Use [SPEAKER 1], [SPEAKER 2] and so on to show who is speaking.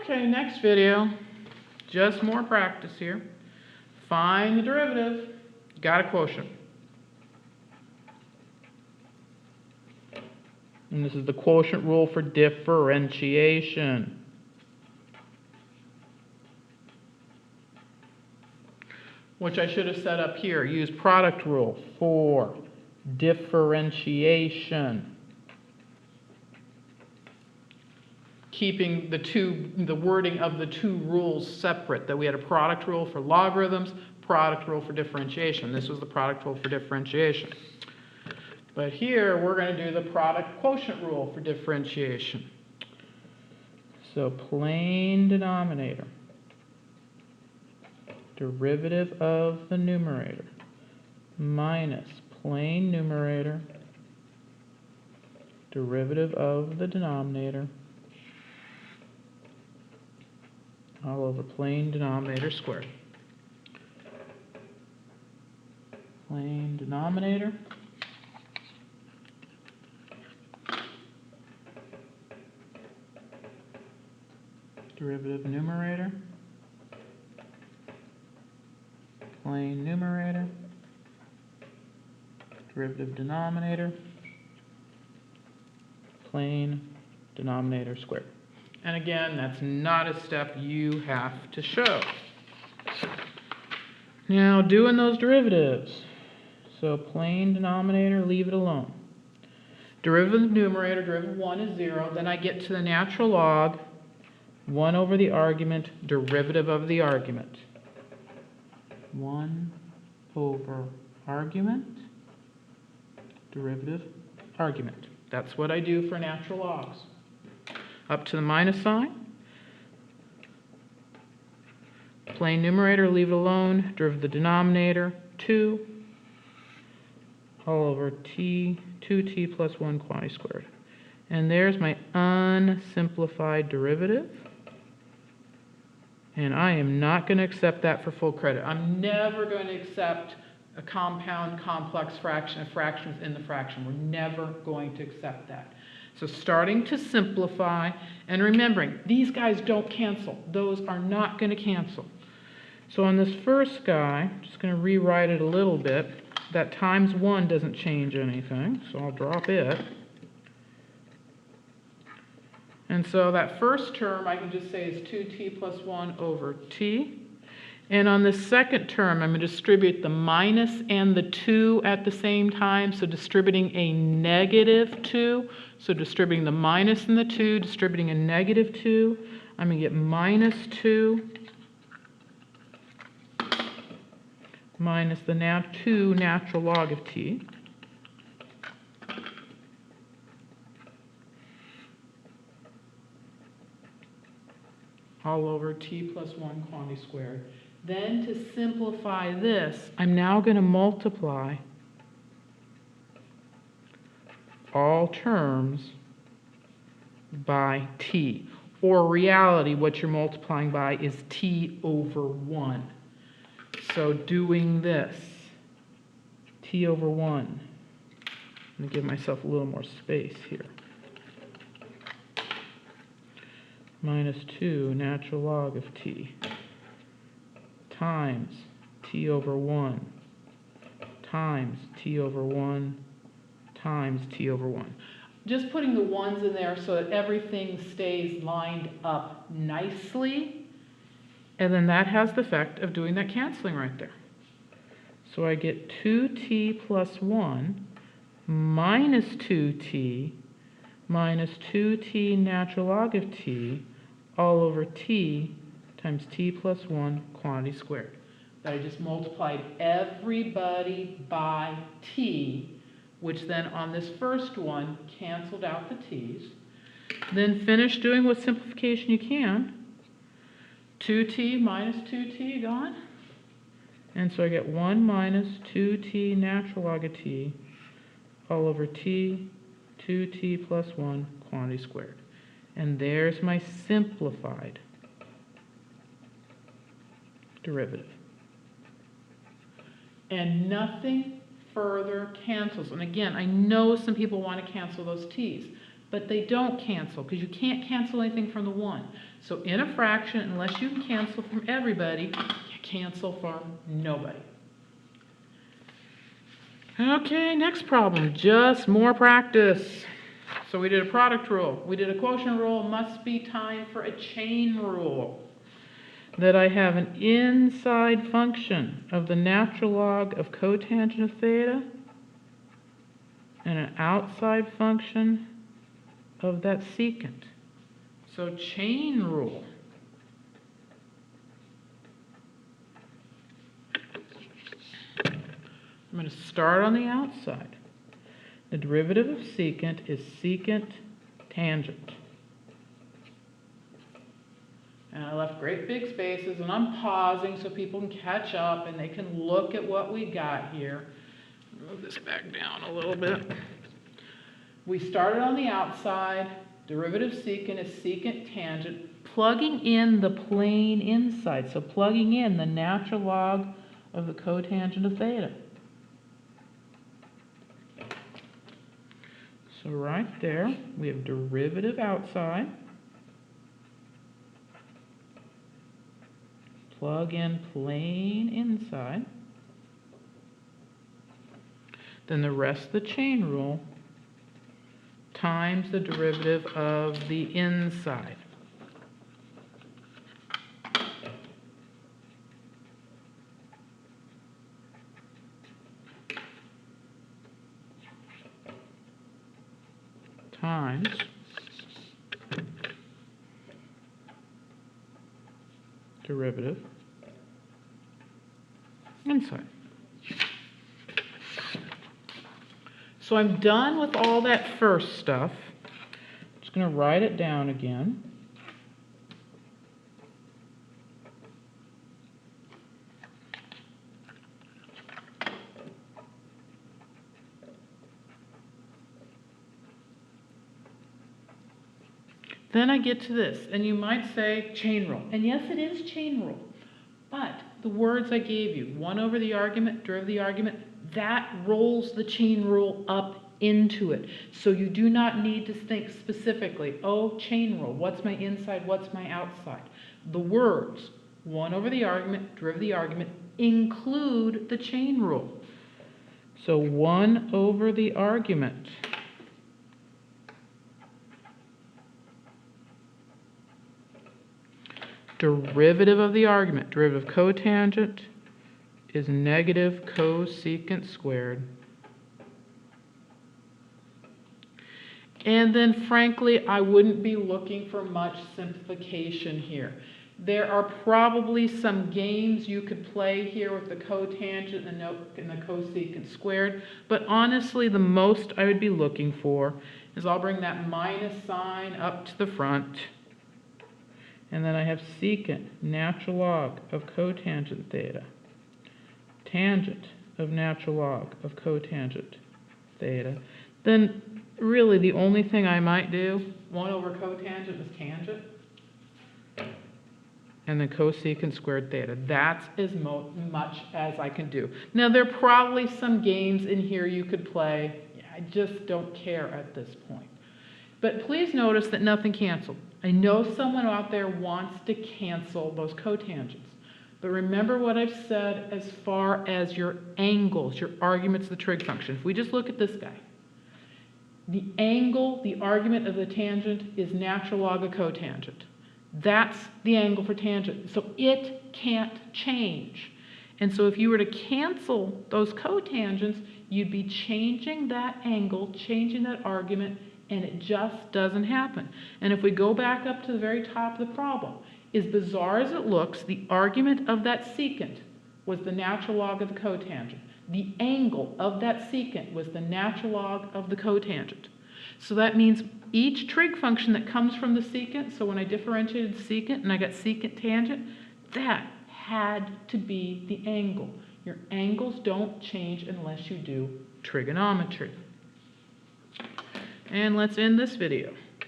[SPEAKER 1] Okay, next video. Just more practice here. Find the derivative. Got a quotient. And this is the quotient rule for differentiation. Which I should have set up here. Use product rule for differentiation. Keeping the wording of the two rules separate. That we had a product rule for logarithms, product rule for differentiation. This was the product rule for differentiation. But here we're going to do the product quotient rule for differentiation. So plain denominator, derivative of the numerator, minus plain numerator, derivative of the denominator, all over plain denominator squared. Plain denominator derivative numerator, plain numerator, derivative denominator, plain denominator squared. And again, that's not a step you have to show. Now, doing those derivatives. So plain denominator, leave it alone. Derivative of numerator, derivative of 1 is 0. Then I get to the natural log, 1 over the argument, derivative of the argument. 1 over argument, derivative, argument. That's what I do for natural logs. Up to the minus sign. Plain numerator, leave it alone. Derivative of the denominator, 2. All over t, 2t plus 1 quantity squared. And there's my unsimplified derivative. And I am not going to accept that for full credit. I'm never going to accept a compound complex fraction, a fraction within the fraction. We're never going to accept that. So starting to simplify, and remembering, these guys don't cancel. Those are not going to cancel. So on this first guy, I'm just going to rewrite it a little bit. That times 1 doesn't change anything, so I'll drop it. And so that first term I can just say is 2t plus 1 over t. And on the second term, I'm going to distribute the minus and the 2 at the same time, so distributing a negative 2. So distributing the minus and the 2, distributing a negative 2. I'm going to get minus 2 minus the 2 natural log of t. All over t plus 1 quantity squared. Then to simplify this, I'm now going to multiply all terms by t. Or reality, what you're multiplying by is t over 1. So doing this, t over 1. I'm going to give myself a little more space here. Minus 2 natural log of t times t over 1 times t over 1 times t over 1. Just putting the 1's in there so that everything stays lined up nicely. And then that has the effect of doing that canceling right there. So I get 2t plus 1 minus 2t minus 2t natural log of t all over t times t plus 1 quantity squared. That I just multiplied everybody by t, which then on this first one canceled out the t's. Then finish doing what simplification you can. 2t minus 2t gone. And so I get 1 minus 2t natural log of t all over t, 2t plus 1 quantity squared. And there's my simplified derivative. And nothing further cancels. And again, I know some people want to cancel those t's. but they don't cancel because you can't cancel anything from the 1. So in a fraction, unless you can cancel from everybody, you cancel from nobody. Okay, next problem, just more practice. So we did a product rule, we did a quotient rule, must be time for a chain rule. That I have an inside function of the natural log of cotangent of theta and an outside function of that secant. So chain rule. I'm going to start on the outside. The derivative of secant is secant tangent. And I left great big spaces, and I'm pausing so people can catch up and they can look at what we got here. Move this back down a little bit. We started on the outside. Derivative secant is secant tangent, plugging in the plane inside. So plugging in the natural log of the cotangent of theta. So right there, we have derivative outside. Plug in plane inside. Then the rest of the chain rule times the derivative of the inside. Times derivative inside. So I'm done with all that first stuff. I'm just going to write it down again. Then I get to this, and you might say chain rule. And yes, it is chain rule. But the words I gave you, 1 over the argument, derivative of the argument, that rolls the chain rule up into it. So you do not need to think specifically, oh, chain rule, what's my inside, what's my outside? The words, 1 over the argument, derivative of the argument, include the chain rule. So 1 over the argument derivative of the argument, derivative of cotangent, is negative cosecant squared. And then, frankly, I wouldn't be looking for much simplification here. There are probably some games you could play here with the cotangent and the cosecant squared, but honestly, the most I would be looking for is I'll bring that minus sign up to the front. And then I have secant, natural log of cotangent theta, tangent of natural log of cotangent theta. Then really the only thing I might do, 1 over cotangent is tangent, and then cosecant squared theta. That's as much as I can do. Now there are probably some games in here you could play. I just don't care at this point. But please notice that nothing canceled. I know someone out there wants to cancel those cotangents. But remember what I've said as far as your angles, your arguments of the trig function. If we just look at this guy, the angle, the argument of the tangent is natural log of cotangent. That's the angle for tangent. So it can't change. And so if you were to cancel those cotangents, you'd be changing that angle, changing that argument, and it just doesn't happen. And if we go back up to the very top of the problem, as bizarre as it looks, the argument of that secant was the natural log of the cotangent. The angle of that secant was the natural log of the cotangent. So that means each trig function that comes from the secant, so when I differentiated the secant and I got secant tangent, that had to be the angle. Your angles don't change unless you do trigonometry. And let's end this video.